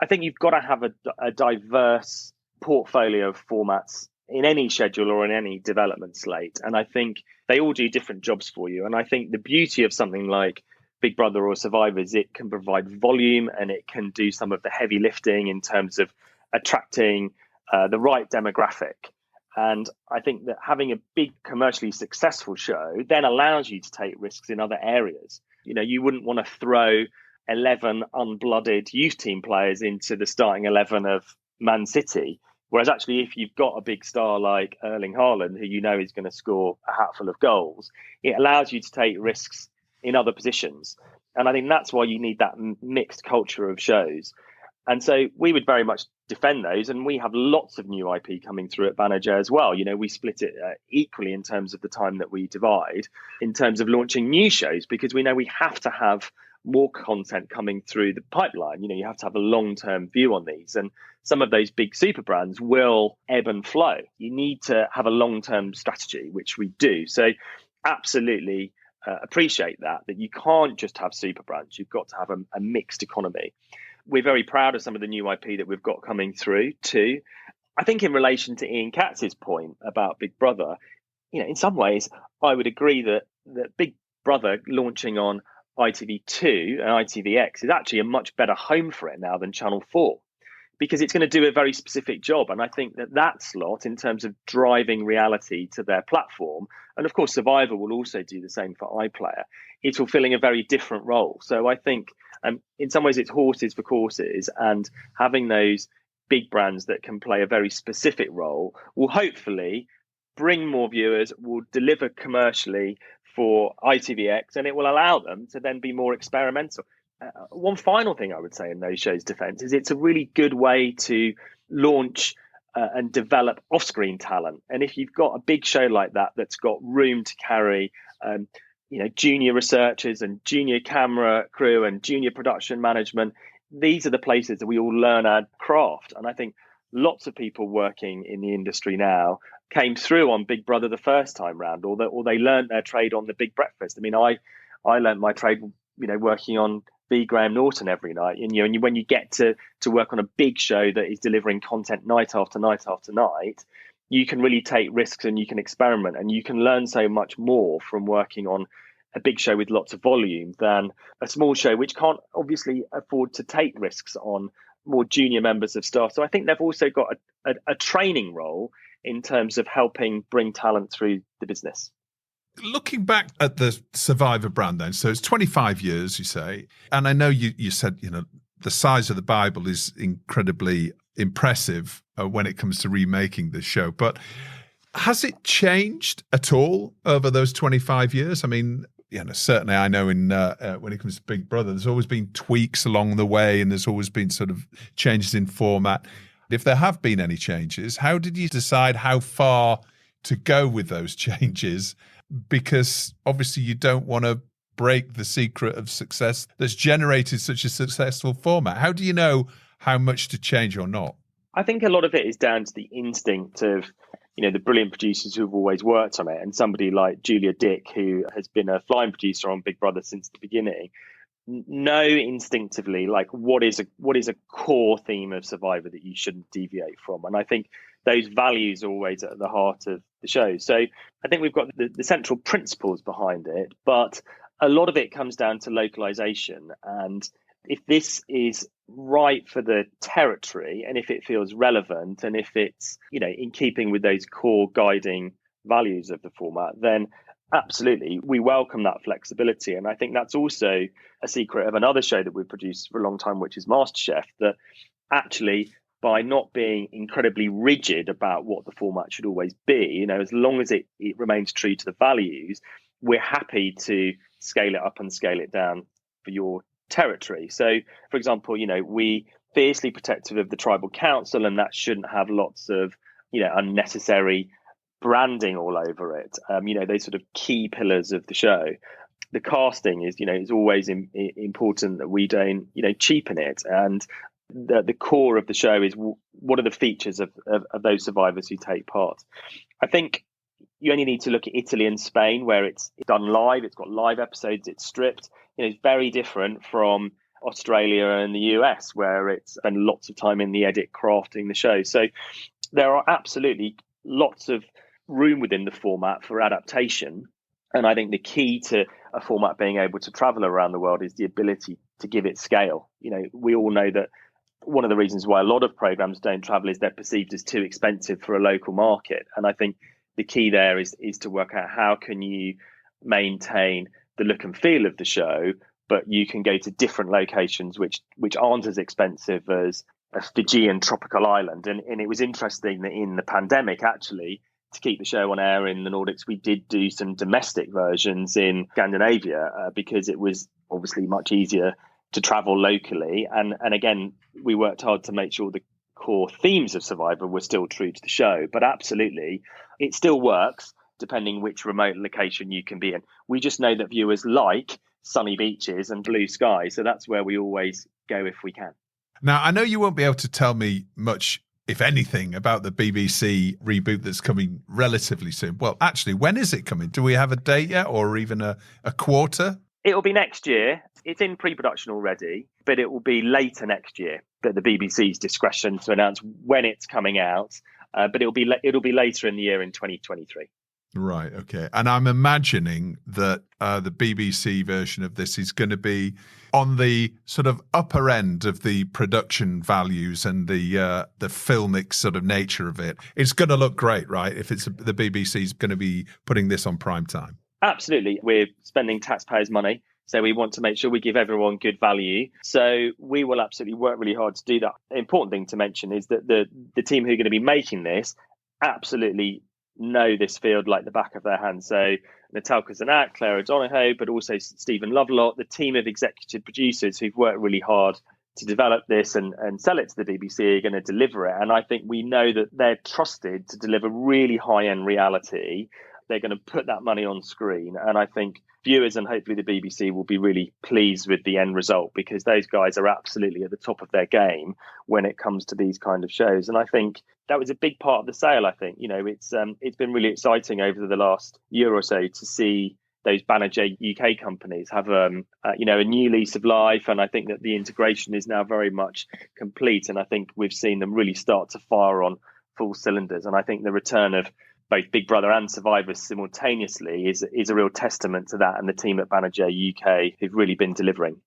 I think you've got to have a diverse portfolio of formats in any schedule or in any development slate. And I think they all do different jobs for you. And I think the beauty of something like Big Brother or Survivor is it can provide volume and it can do some of the heavy lifting in terms of attracting the right demographic. And I think that having a big commercially successful show then allows you to take risks in other areas. You wouldn't want to throw 11 unblooded youth team players into the starting 11 of Man City. Whereas actually, if you've got a big star like Erling Haaland, who is going to score a hatful of goals, it allows you to take risks in other positions. And I think that's why you need that mixed culture of shows. And so we would very much defend those. And we have lots of new IP coming through at Banijay as well. We split it equally in terms of the time that we divide in terms of launching new shows, because we know we have to have more content coming through the pipeline. You have to have a long-term view on these. And some of those big super brands will ebb and flow. You need to have a long-term strategy, which we do. So absolutely appreciate that you can't just have super brands. You've got to have a mixed economy. We're very proud of some of the new IP that we've got coming through too. I think in relation to Ian Katz's point about Big Brother, in some ways, I would agree that Big Brother launching on ITV2 and ITVX is actually a much better home for it now than Channel 4, because it's going to do a very specific job. And I think that slot, in terms of driving reality to their platform, and of course Survivor will also do the same for iPlayer, it's fulfilling a very different role. So I think in some ways it's horses for courses, and having those big brands that can play a very specific role will hopefully bring more viewers, will deliver commercially for ITVX, and it will allow them to then be more experimental. One final thing I would say in those shows' defense is it's a really good way to launch and develop off-screen talent. And if you've got a big show like that that's got room to carry junior researchers and junior camera crew and junior production management, these are the places that we all learn our craft. And I think lots of people working in the industry now came through on Big Brother the first time round, or they learned their trade on the Big Breakfast. I mean, I learned my trade, working on B. Graham Norton every night. And when you get to work on a big show that is delivering content night after night after night, you can really take risks and you can experiment and you can learn so much more from working on a big show with lots of volume than a small show which can't obviously afford to take risks on more junior members of staff. So I think they've also got a training role in terms of helping bring talent through the business. Looking back at the Survivor brand then, so it's 25 years, you say, and I know you said, the size of the Bible is incredibly impressive when it comes to remaking the show, but has it changed at all over those 25 years? I mean, certainly I know when it comes to Big Brother, there's always been tweaks along the way and there's always been sort of changes in format. If there have been any changes, how did you decide how far to go with those changes? Because obviously you don't want to break the secret of success that's generated such a successful format. How do you know how much to change or not? I think a lot of it is down to the instinct of, the brilliant producers who've always worked on it. And somebody like Julia Dick, who has been a flying producer on Big Brother since the beginning, know instinctively what is a core theme of Survivor that you shouldn't deviate from. And I think those values are always at the heart of the show. So I think we've got the central principles behind it, but a lot of it comes down to localization. And if this is right for the territory and if it feels relevant and if it's, in keeping with those core guiding values of the format, then absolutely, we welcome that flexibility. And I think that's also a secret of another show that we've produced for a long time, which is MasterChef, that actually by not being incredibly rigid about what the format should always be, as long as it remains true to the values, we're happy to scale it up and scale it down for your territory. So, for example, we fiercely protective of the tribal council, and that shouldn't have lots of, unnecessary branding all over it. Those sort of key pillars of the show. The casting is always important that we don't, cheapen it. And the core of the show is what are the features of those survivors who take part. I think you only need to look at Italy and Spain, where it's done live. It's got live episodes. It's stripped. It's very different from Australia and the US, where it's spent lots of time in the edit crafting the show. So there are absolutely lots of room within the format for adaptation. And I think the key to a format being able to travel around the world is the ability to give it scale. We all know that one of the reasons why a lot of programs don't travel is they're perceived as too expensive for a local market. And I think the key there is to work out how can you maintain the look and feel of the show, but you can go to different locations which aren't as expensive as a Fijian tropical island. And it was interesting that in the pandemic, actually, to keep the show on air in the Nordics, we did do some domestic versions in Scandinavia because it was obviously much easier to travel locally. And again, we worked hard to make sure the core themes of Survivor were still true to the show. But absolutely, it still works depending which remote location you can be in. We just know that viewers like sunny beaches and blue skies. So that's where we always go if we can. Now, I know you won't be able to tell me much, if anything, about the BBC reboot that's coming relatively soon. Well, actually, when is it coming? Do we have a date yet, or even a quarter? It'll be next year. It's in pre-production already, but it will be later next year at the BBC's discretion to announce when it's coming out. But it'll be later in the year in 2023. Right. Okay. And I'm imagining that the BBC version of this is going to be on the sort of upper end of the production values and the filmic sort of nature of it. It's going to look great, right? If it's the BBC's going to be putting this on prime time. Absolutely. We're spending taxpayers' money, so we want to make sure we give everyone good value. So we will absolutely work really hard to do that. The important thing to mention is that the team who are going to be making this absolutely know this field like the back of their hand. So Natal Kazanak, Claire O'Donoghue, but also Stephen Lovelott, the team of executive producers who've worked really hard to develop this and sell it to the BBC are going to deliver it. And I think we know that they're trusted to deliver really high-end reality. They're going to put that money on screen. And I think viewers and hopefully the BBC will be really pleased with the end result, because those guys are absolutely at the top of their game when it comes to these kind of shows. And I think that was a big part of the sale. I think, it's been really exciting over the last year or so to see those Banijay UK companies have a new lease of life. And I think that the integration is now very much complete. And I think we've seen them really start to fire on full cylinders. And I think the return of both Big Brother and Survivor simultaneously is a real testament to that, and the team at Banijay UK who've really been delivering.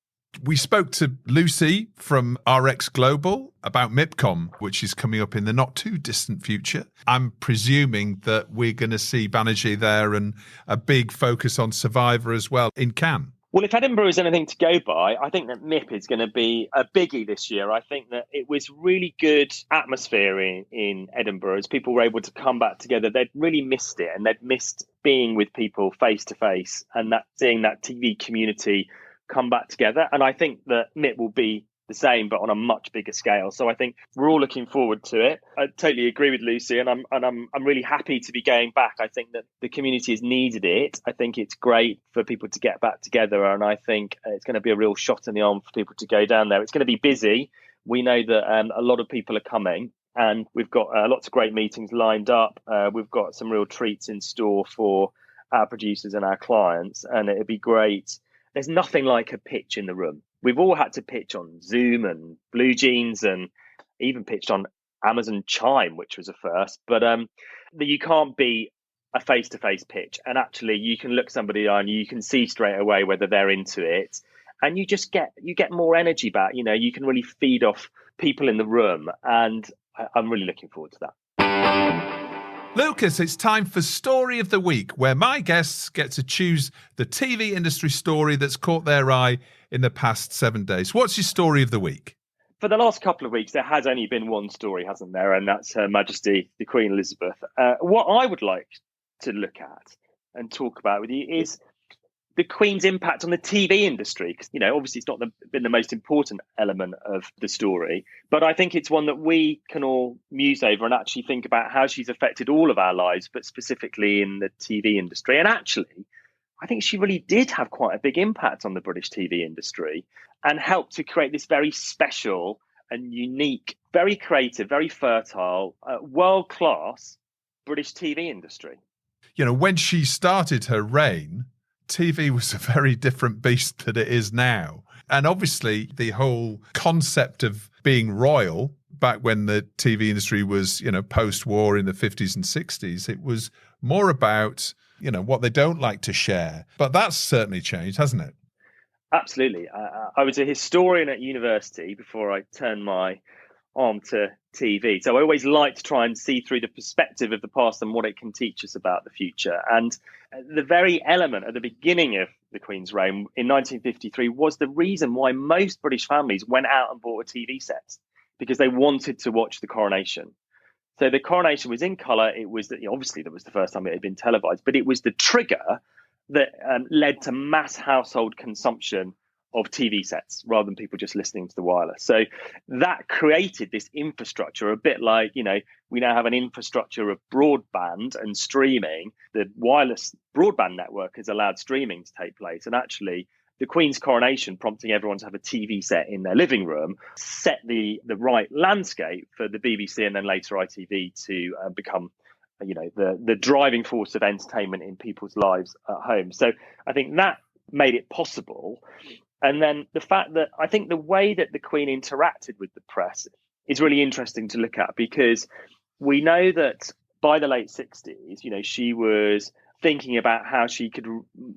We spoke to Lucy from RX Global about MIPCOM, which is coming up in the not too distant future. I'm presuming that we're going to see Banijay there and a big focus on Survivor as well in Cannes. Well, if Edinburgh is anything to go by, I think that MIP is going to be a biggie this year. I think that it was really good atmosphere in Edinburgh as people were able to come back together. They'd really missed it, and they'd missed being with people face to face and seeing that TV community come back together. And I think that MIP will be the same, but on a much bigger scale. So I think we're all looking forward to it. I totally agree with Lucy, and I'm really happy to be going back. I think that the community has needed it. I think it's great for people to get back together, and I think it's going to be a real shot in the arm for people to go down there. It's going to be busy. We know that a lot of people are coming, and we've got lots of great meetings lined up. We've got some real treats in store for our producers and our clients, and it'd be great. There's nothing like a pitch in the room. We've all had to pitch on Zoom and Blue Jeans, and even pitched on Amazon Chime, which was a first. But you can't be a face-to-face pitch. And actually, you can look somebody on, you can see straight away whether they're into it, and you get more energy back. You can really feed off people in the room, and I'm really looking forward to that. Lucas, it's time for Story of the Week, where my guests get to choose the TV industry story that's caught their eye in the past 7 days. What's your story of the week? For the last couple of weeks, there has only been one story, hasn't there? And that's Her Majesty, the Queen Elizabeth. What I would like to look at and talk about with you is the Queen's impact on the TV industry. Because, obviously it's not been the most important element of the story, but I think it's one that we can all muse over and actually think about how she's affected all of our lives, but specifically in the TV industry. And actually, I think she really did have quite a big impact on the British TV industry and helped to create this very special and unique, very creative, very fertile, world-class British TV industry. When she started her reign, TV was a very different beast than it is now. And obviously, the whole concept of being royal, back when the TV industry was, post-war in the 50s and 60s, it was more about, what they don't like to share. But that's certainly changed, hasn't it? Absolutely. I was a historian at university before I turned my arm to TV. So I always like to try and see through the perspective of the past and what it can teach us about the future. And the very element at the beginning of the Queen's reign in 1953 was the reason why most British families went out and bought a TV set, because they wanted to watch the coronation. So the coronation was in colour. It was obviously that was the first time it had been televised, but it was the trigger that led to mass household consumption of TV sets rather than people just listening to the wireless. So that created this infrastructure, a bit like, we now have an infrastructure of broadband and streaming. The wireless broadband network has allowed streaming to take place. And actually, the Queen's coronation, prompting everyone to have a TV set in their living room, set the right landscape for the BBC and then later ITV to become the driving force of entertainment in people's lives at home. So I think that made it possible. And then the fact that I think the way that the Queen interacted with the press is really interesting to look at, because we know that by the late 60s, she was thinking about how she could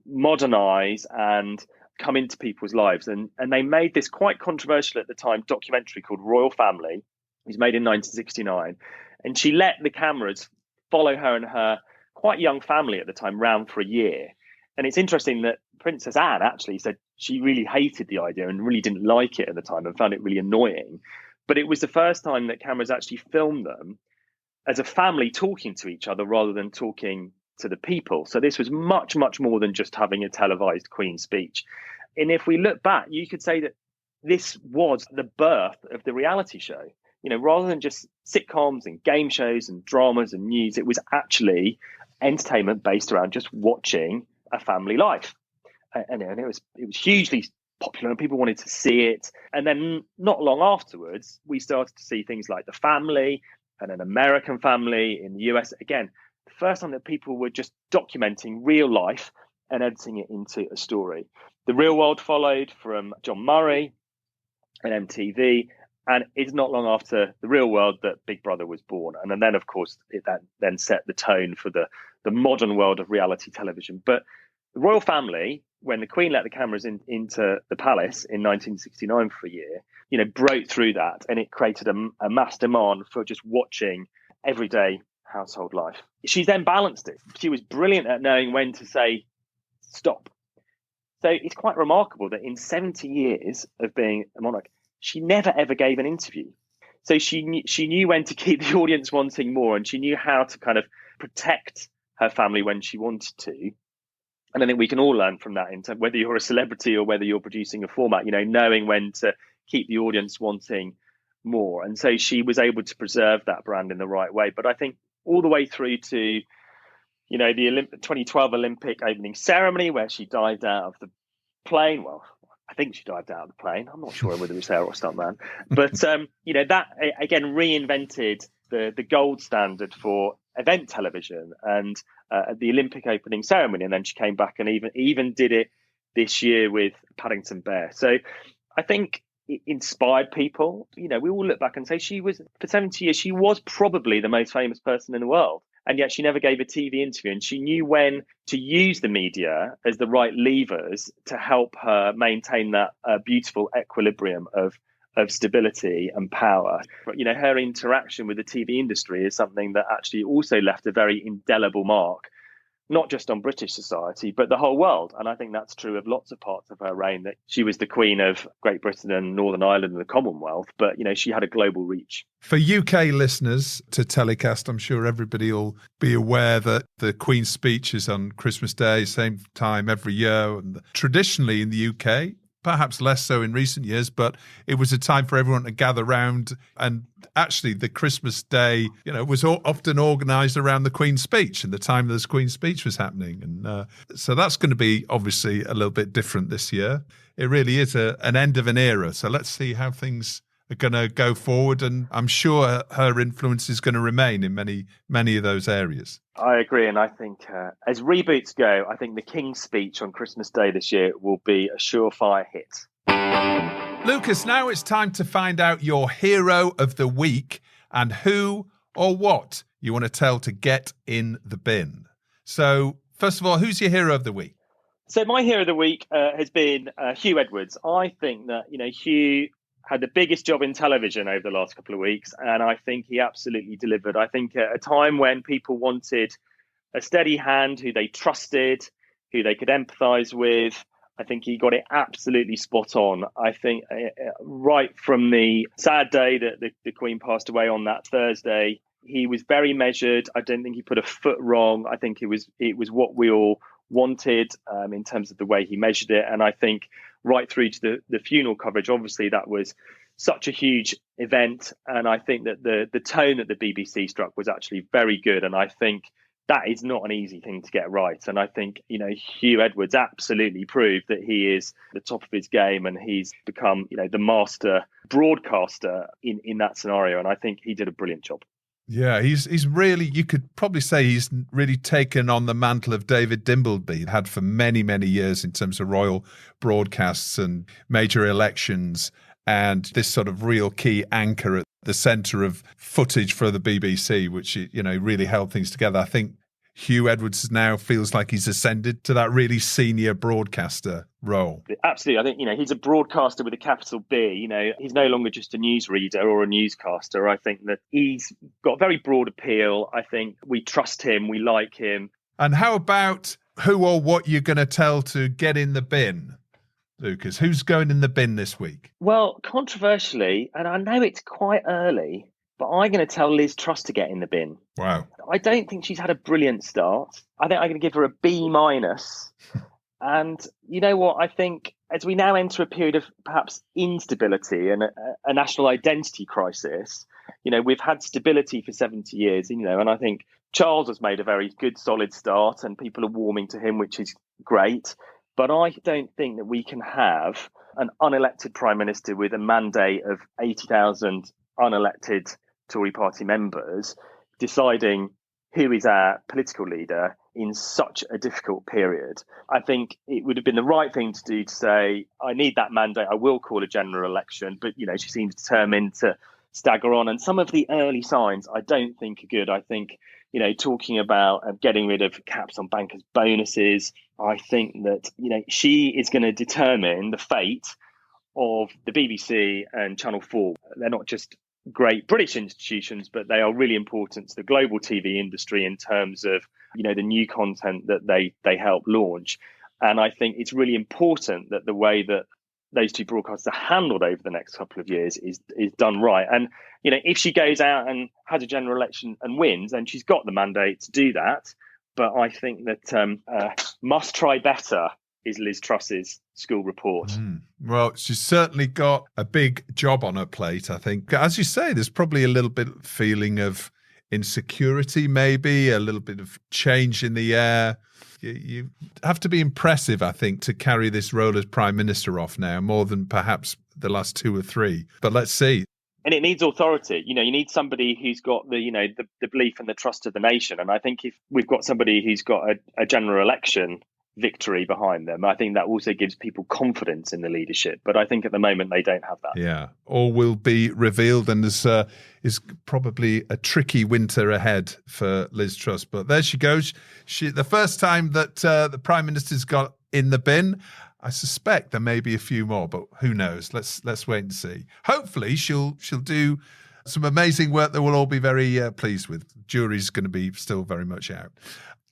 modernise and come into people's lives. And they made this quite controversial at the time documentary called Royal Family. It was made in 1969. And she let the cameras follow her and her quite young family at the time round for a year. And it's interesting that Princess Anne actually said she really hated the idea and really didn't like it at the time and found it really annoying. But it was the first time that cameras actually filmed them as a family talking to each other rather than talking to the people. So this was much, much more than just having a televised Queen's speech. And if we look back, you could say that this was the birth of the reality show. Rather than just sitcoms and game shows and dramas and news, it was actually entertainment based around just watching a family life. and it was hugely popular and people wanted to see it. And then not long afterwards, we started to see things like The Family and An American Family in the US. Again, the first time that people were just documenting real life and editing it into a story. The Real World followed from John Murray and MTV. And it's not long after The Real World that Big Brother was born. And then, of course, that then set the tone for the modern world of reality television. But the royal family, when the Queen let the cameras into the palace in 1969 for a year, broke through that, and it created a mass demand for just watching everyday household life. She then balanced it. She was brilliant at knowing when to say stop. So it's quite remarkable that in 70 years of being a monarch, she never ever gave an interview. So she knew when to keep the audience wanting more, and she knew how to kind of protect her family when she wanted to. And I think we can all learn from that, whether you're a celebrity or whether you're producing a format, knowing when to keep the audience wanting more. And so she was able to preserve that brand in the right way. But I think all the way through to, the 2012 Olympic opening ceremony, where she dived out of the plane. Well, I think she dived out of the plane. I'm not sure whether it was her or stuntman. But, that, again, reinvented the gold standard for event television and at the Olympic opening ceremony. And then she came back and even did it this year with Paddington Bear. So I think it inspired people. We all look back and say for 70 years, she was probably the most famous person in the world. And yet she never gave a TV interview, and she knew when to use the media as the right levers to help her maintain that beautiful equilibrium of stability and power. Her interaction with the TV industry is something that actually also left a very indelible mark, not just on British society, but the whole world. And I think that's true of lots of parts of her reign, that she was the Queen of Great Britain and Northern Ireland and the Commonwealth, but, she had a global reach. For UK listeners to TellyCast, I'm sure everybody will be aware that the Queen's speech is on Christmas Day, same time every year. And traditionally in the UK, perhaps less so in recent years, but it was a time for everyone to gather round. And actually the Christmas Day, was often organised around the Queen's speech and the time this Queen's speech was happening. And so that's going to be obviously a little bit different this year. It really is an end of an era. So let's see how things are going to go forward. And I'm sure her influence is going to remain in many, many of those areas. I agree. And I think as reboots go, I think the King's speech on Christmas Day this year will be a surefire hit. Lucas, now it's time to find out your hero of the week and who or what you want to tell to get in the bin. So first of all, who's your hero of the week? So my hero of the week has been Hugh Edwards. I think that, Hugh had the biggest job in television over the last couple of weeks, and I think he absolutely delivered. I think at a time when people wanted a steady hand who they trusted, who they could empathise with, I think he got it absolutely spot on. I think right from the sad day that the Queen passed away on that Thursday, he was very measured. I don't think he put a foot wrong. I think it was what we all wanted in terms of the way he measured it. And I think right through to the funeral coverage, obviously that was such a huge event. And I think that the tone that the BBC struck was actually very good. And I think that is not an easy thing to get right. And I think, Hugh Edwards absolutely proved that he is the top of his game, and he's become, the master broadcaster in that scenario. And I think he did a brilliant job. Yeah, he's really, you could probably say he's really taken on the mantle of David Dimbleby had for many, many years in terms of royal broadcasts and major elections, and this sort of real key anchor at the centre of footage for the BBC, which, really held things together. I think Hugh Edwards now feels like he's ascended to that really senior broadcaster role. Absolutely. I think, he's a broadcaster with a capital B. He's no longer just a newsreader or a newscaster. I think that he's got very broad appeal. I think we trust him. We like him. And how about who or what you're going to tell to get in the bin? Lucas, who's going in the bin this week? Well, controversially, and I know it's quite early, but I'm going to tell Liz Truss to get in the bin. Wow. I don't think she's had a brilliant start. I think I'm going to give her a B-. And you know what? I think as we now enter a period of perhaps instability and a national identity crisis, we've had stability for 70 years, and I think Charles has made a very good, solid start, and people are warming to him, which is great. But I don't think that we can have an unelected Prime Minister with a mandate of 80,000 unelected Tory party members deciding who is our political leader in such a difficult period. I think it would have been the right thing to do to say, I need that mandate, I will call a general election. But, she seems determined to stagger on. And some of the early signs I don't think are good. I think, talking about getting rid of caps on bankers' bonuses, I think that, she is going to determine the fate of the BBC and Channel 4. They're not just great British institutions, but they are really important to the global TV industry in terms of, the new content that they help launch. And I think it's really important that the way that those two broadcasts are handled over the next couple of years is done right. And, if she goes out and has a general election and wins, then she's got the mandate to do that. But I think that must try better is Liz Truss's school report. Well, she's certainly got a big job on her plate, I think. As you say, there's probably a little bit of feeling of insecurity, maybe, a little bit of change in the air. You have to be impressive, I think, to carry this role as Prime Minister off now, more than perhaps the last 2 or 3. But let's see. And it needs authority. You need somebody who's got the belief and the trust of the nation. And I think if we've got somebody who's got a general election victory behind them, I think that also gives people confidence in the leadership. But I think at the moment they don't have that. Yeah, all will be revealed, and there's is probably a tricky winter ahead for Liz Truss. But there she goes. The first time that the Prime Minister's got in the bin. I suspect there may be a few more, but who knows? Let's wait and see. Hopefully she'll do some amazing work that we'll all be very pleased with. Jury's going to be still very much out.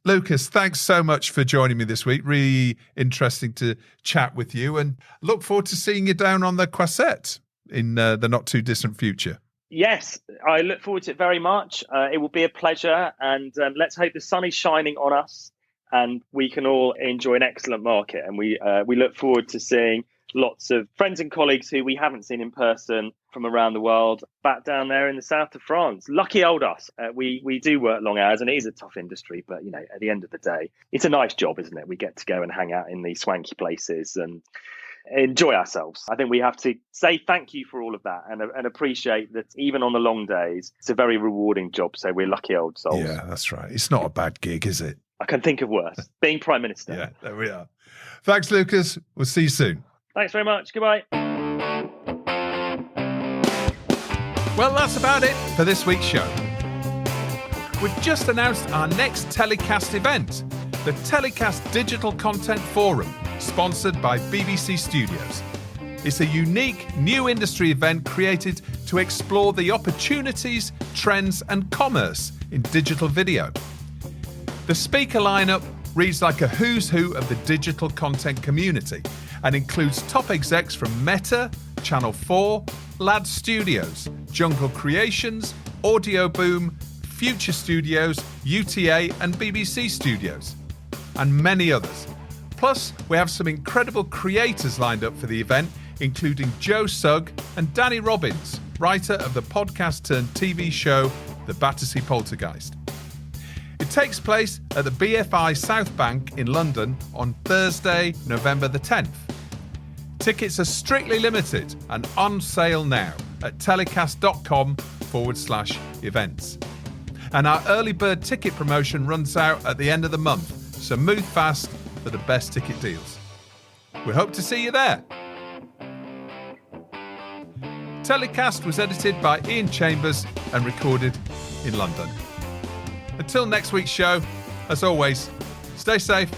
Lucas, thanks so much for joining me this week. Really interesting to chat with you, and look forward to seeing you down on the Croisette in the not too distant future. Yes, I look forward to it very much. It will be a pleasure, and let's hope the sun is shining on us and we can all enjoy an excellent market. And we look forward to seeing lots of friends and colleagues who we haven't seen in person from around the world back down there in the south of France. Lucky old us. We do work long hours, and it is a tough industry. But, at the end of the day, it's a nice job, isn't it? We get to go and hang out in these swanky places and enjoy ourselves. I think we have to say thank you for all of that and appreciate that even on the long days, it's a very rewarding job. So we're lucky old souls. Yeah, that's right. It's not a bad gig, is it? I can think of worse. Being Prime Minister. Yeah, there we are. Thanks, Lucas. We'll see you soon. Thanks very much. Goodbye. Well, that's about it for this week's show. We've just announced our next TellyCast event, the TellyCast Digital Content Forum, sponsored by BBC Studios. It's a unique new industry event created to explore the opportunities, trends and commerce in digital video. The speaker lineup reads like a who's who of the digital content community and includes top execs from Meta, Channel 4, Lad Studios, Jungle Creations, Audio Boom, Future Studios, UTA and BBC Studios, and many others. Plus, we have some incredible creators lined up for the event, including Joe Sugg and Danny Robbins, writer of the podcast turned TV show The Battersea Poltergeist. It takes place at the BFI South Bank in London on Thursday, November the 10th. Tickets are strictly limited and on sale now at telecast.com/events. And our early bird ticket promotion runs out at the end of the month, so move fast for the best ticket deals. We hope to see you there. TellyCast was edited by Ian Chambers and recorded in London. Until next week's show, as always, stay safe,